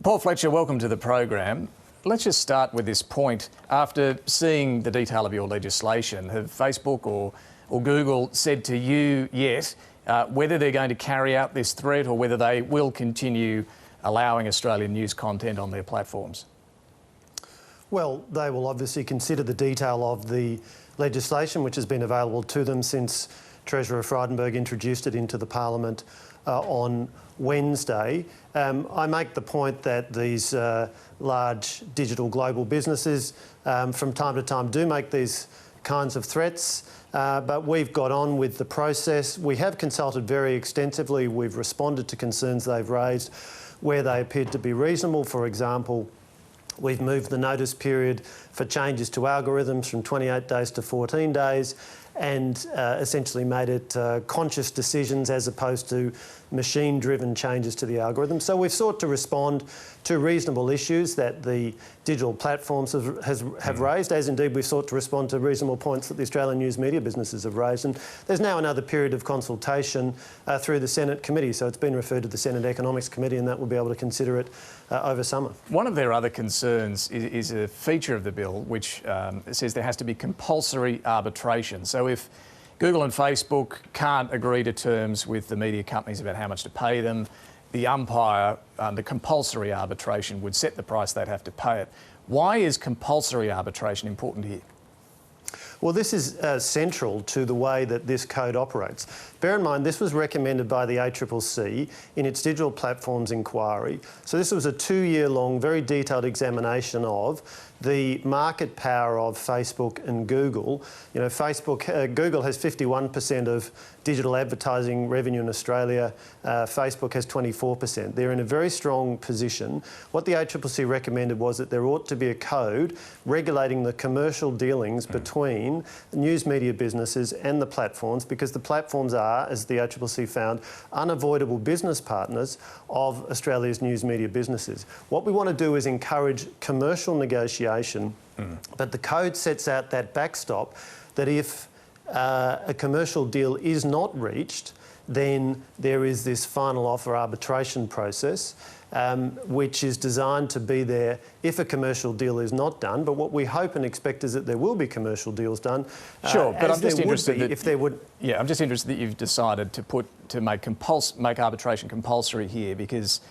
Paul Fletcher, welcome to the program. Let's just start with this point. After seeing the detail of your legislation, have Facebook or Google said to you yet whether they're going to carry out this threat or whether they will continue allowing Australian news content on their platforms? Well, they will obviously consider the detail of the legislation which has been available to them since Treasurer Frydenberg introduced it into the Parliament on Wednesday. I make the point that these large digital global businesses from time to time do make these kinds of threats, but we've got on with the process. We have consulted very extensively. We've responded to concerns they've raised where they appeared to be reasonable. For example, we've moved the notice period for changes to algorithms from 28 days to 14 days and essentially made it conscious decisions as opposed to machine-driven changes to the algorithm. So we've sought to respond to reasonable issues that the digital platforms have raised, as indeed we've sought to respond to reasonable points that the Australian news media businesses have raised. And there's now another period of consultation through the Senate committee, so it's been referred to the Senate Economics Committee, and that will be able to consider it over summer. One of their other concerns is a feature of the bill which says there has to be compulsory arbitration. So if Google and Facebook can't agree to terms with the media companies about how much to pay them, the umpire under compulsory arbitration would set the price they'd have to pay it. Why is compulsory arbitration important here? Well, this is central to the way that this code operates. Bear in mind, this was recommended by the ACCC in its digital platforms inquiry. So this was a 2-year-long, very detailed examination of the market power of Facebook and Google. You know, Google has 51% of digital advertising revenue in Australia. Facebook has 24%. They're in a very strong position. What the ACCC recommended was that there ought to be a code regulating the commercial dealings between news media businesses and the platforms, because the platforms are, as the ACCC found, unavoidable business partners of Australia's news media businesses. What we want to do is encourage commercial negotiation, but the code sets out that backstop that if a commercial deal is not reached, then there is this final offer arbitration process, which is designed to be there if a commercial deal is not done. But what we hope and expect is that there will be commercial deals done. Sure, but I'm just interested that if there would. Yeah, I'm just interested that you've decided to make arbitration compulsory here, because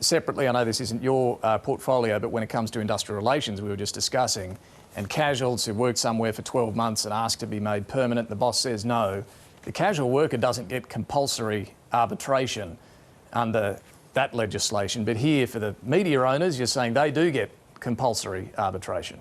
separately, I know this isn't your portfolio, but when it comes to industrial relations, we were just discussing, and casuals who worked somewhere for 12 months and asked to be made permanent, the boss says no. The casual worker doesn't get compulsory arbitration under that legislation, but here for the media owners, you're saying they do get compulsory arbitration.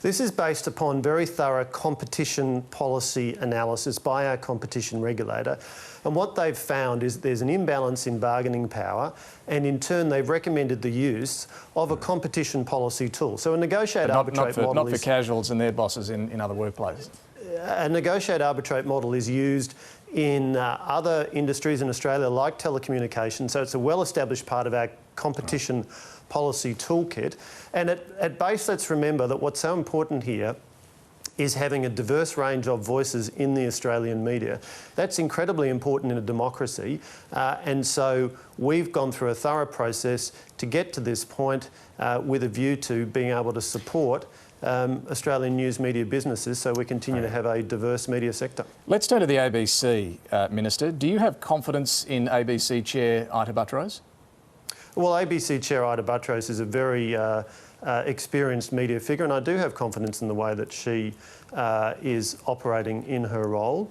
This is based upon very thorough competition policy analysis by our competition regulator. And what they've found is there's an imbalance in bargaining power, and in turn they've recommended the use of a competition policy tool. So a negotiate arbitrate model not for casuals and their bosses in other workplaces. A negotiate arbitrate model is used in other industries in Australia like telecommunications, so it's a well-established part of our competition policy toolkit. And at base, let's remember that what's so important here is having a diverse range of voices in the Australian media. That's incredibly important in a democracy, and so we've gone through a thorough process to get to this point with a view to being able to support Australian news media businesses, so we continue to have a diverse media sector. Let's turn to the ABC, Minister. Do you have confidence in ABC Chair Ita Buttrose? Well, ABC Chair Ita Buttrose is a very experienced media figure, and I do have confidence in the way that she is operating in her role.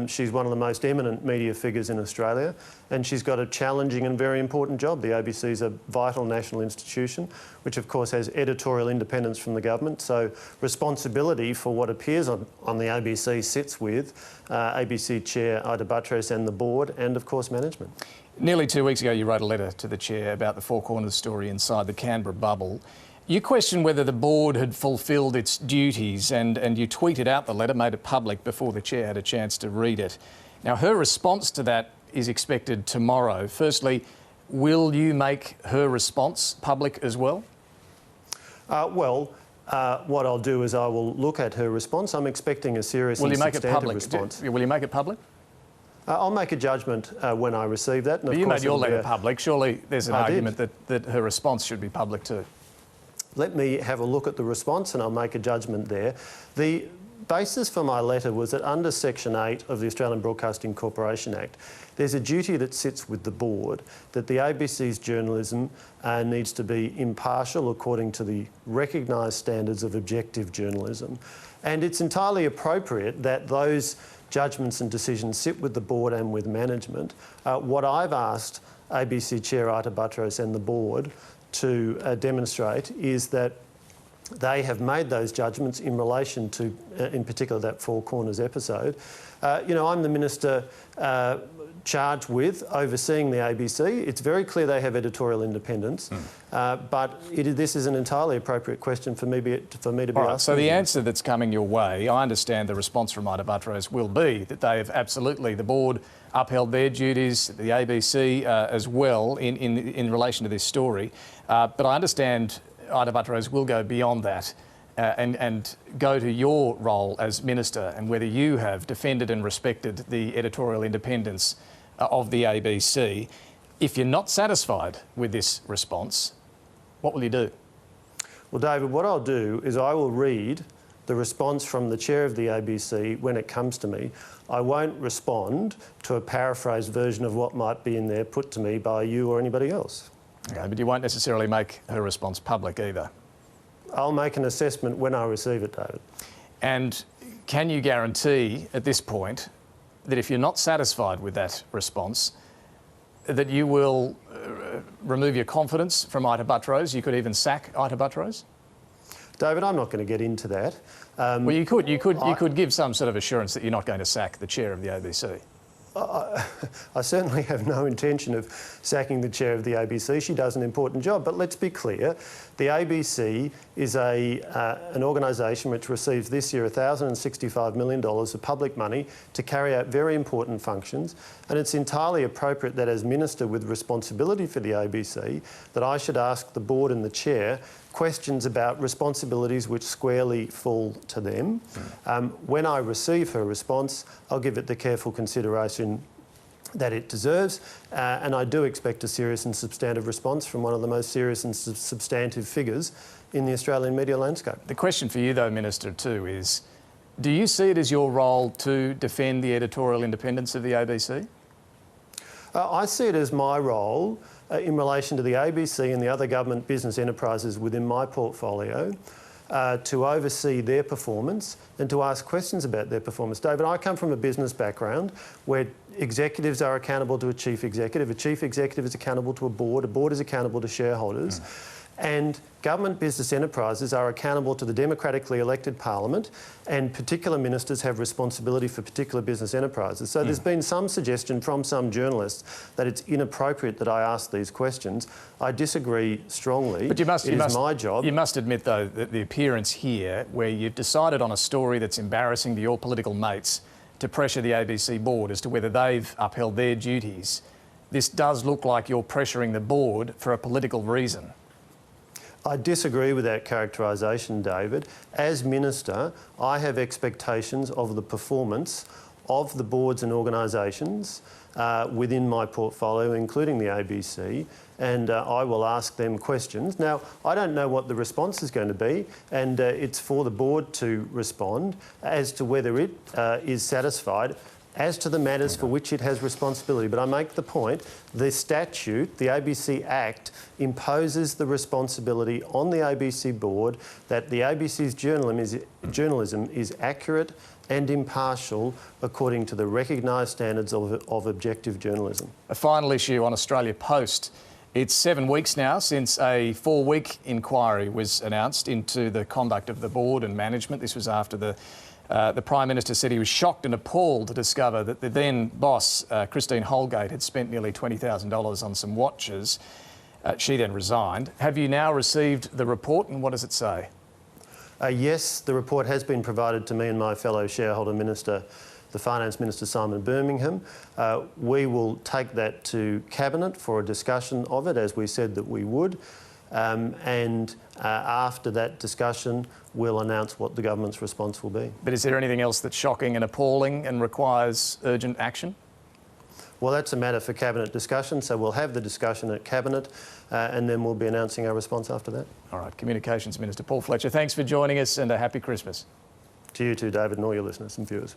She's one of the most eminent media figures in Australia, and she's got a challenging and very important job. The ABC is a vital national institution, which of course has editorial independence from the government, so responsibility for what appears on the ABC sits with ABC Chair Ita Buttrose and the board, and of course management. Nearly 2 weeks ago you wrote a letter to the Chair about the Four Corners story inside the Canberra Bubble. You questioned whether the board had fulfilled its duties, and you tweeted out the letter, made it public before the Chair had a chance to read it. Now, her response to that is expected tomorrow. Firstly, will you make her response public as well? What I'll do is I will look at her response. I'm expecting a serious and substantive response. Will you make it public? I'll make a judgment when I receive that. And but of you course made your it'll be letter public. Surely there's an argument did. that her response should be public too. Let me have a look at the response and I'll make a judgment there. The basis for my letter was that under Section 8 of the Australian Broadcasting Corporation Act, there's a duty that sits with the board that the ABC's journalism needs to be impartial according to the recognised standards of objective journalism. And it's entirely appropriate that those judgments and decisions sit with the board and with management. What I've asked ABC Chair Ita Buttrose and the board to demonstrate is that they have made those judgments in relation to, in particular, that Four Corners episode. You know, I'm the minister charged with overseeing the ABC. It's very clear they have editorial independence, but this is an entirely appropriate question for me to be asking. So the answer that's coming your way, I understand the response from Ita Buttrose will be that they have absolutely, the board upheld their duties, the ABC as well in relation to this story. But I understand Ita Buttrose will go beyond that and go to your role as minister and whether you have defended and respected the editorial independence of the ABC. If you're not satisfied with this response, what will you do? Well, David, what I'll do is I will read the response from the chair of the ABC when it comes to me. I won't respond to a paraphrased version of what might be in there put to me by you or anybody else. Okay, but you won't necessarily make her response public either. I'll make an assessment when I receive it, David. And can you guarantee at this point that if you're not satisfied with that response, that you will remove your confidence from Ita Buttrose? You could even sack Ita Buttrose? David, I'm not going to get into that. Well, you could give some sort of assurance that you're not going to sack the chair of the ABC. I certainly have no intention of sacking the chair of the ABC. She does an important job. But let's be clear, the ABC is an organisation which receives this year $1,065 million of public money to carry out very important functions. And it's entirely appropriate that as Minister with responsibility for the ABC, that I should ask the board and the chair questions about responsibilities which squarely fall to them. When I receive her response, I'll give it the careful consideration that it deserves, and I do expect a serious and substantive response from one of the most serious and substantive figures in the Australian media landscape. The question for you though, Minister, too, is do you see it as your role to defend the editorial independence of the ABC? I see it as my role in relation to the ABC and the other government business enterprises within my portfolio to oversee their performance and to ask questions about their performance. David, I come from a business background where executives are accountable to a chief executive is accountable to a board is accountable to shareholders. And government business enterprises are accountable to the democratically elected parliament, and particular ministers have responsibility for particular business enterprises. So there's been some suggestion from some journalists that it's inappropriate that I ask these questions. I disagree strongly. But it is my job. You must admit, though, that the appearance here, where you've decided on a story that's embarrassing to your political mates to pressure the ABC board as to whether they've upheld their duties, this does look like you're pressuring the board for a political reason. I disagree with that characterisation, David. As Minister, I have expectations of the performance of the boards and organisations within my portfolio, including the ABC, and I will ask them questions. Now, I don't know what the response is going to be, and it's for the board to respond as to whether it is satisfied as to the matters for which it has responsibility. But I make the point, the statute, the ABC Act, imposes the responsibility on the ABC board that the ABC's journalism is accurate and impartial according to the recognised standards of objective journalism. A final issue on Australia Post. It's 7 weeks now since a 4-week inquiry was announced into the conduct of the board and management. This was after the Prime Minister said he was shocked and appalled to discover that the then boss, Christine Holgate, had spent nearly $20,000 on some watches. She then resigned. Have you now received the report, and what does it say? Yes, the report has been provided to me and my fellow shareholder minister, the Finance Minister Simon Birmingham. We will take that to Cabinet for a discussion of it, as we said that we would. After that discussion, we'll announce what the government's response will be. But is there anything else that's shocking and appalling and requires urgent action? Well, that's a matter for Cabinet discussion, so we'll have the discussion at Cabinet and then we'll be announcing our response after that. All right, Communications Minister Paul Fletcher, thanks for joining us and a happy Christmas. To you too, David, and all your listeners and viewers.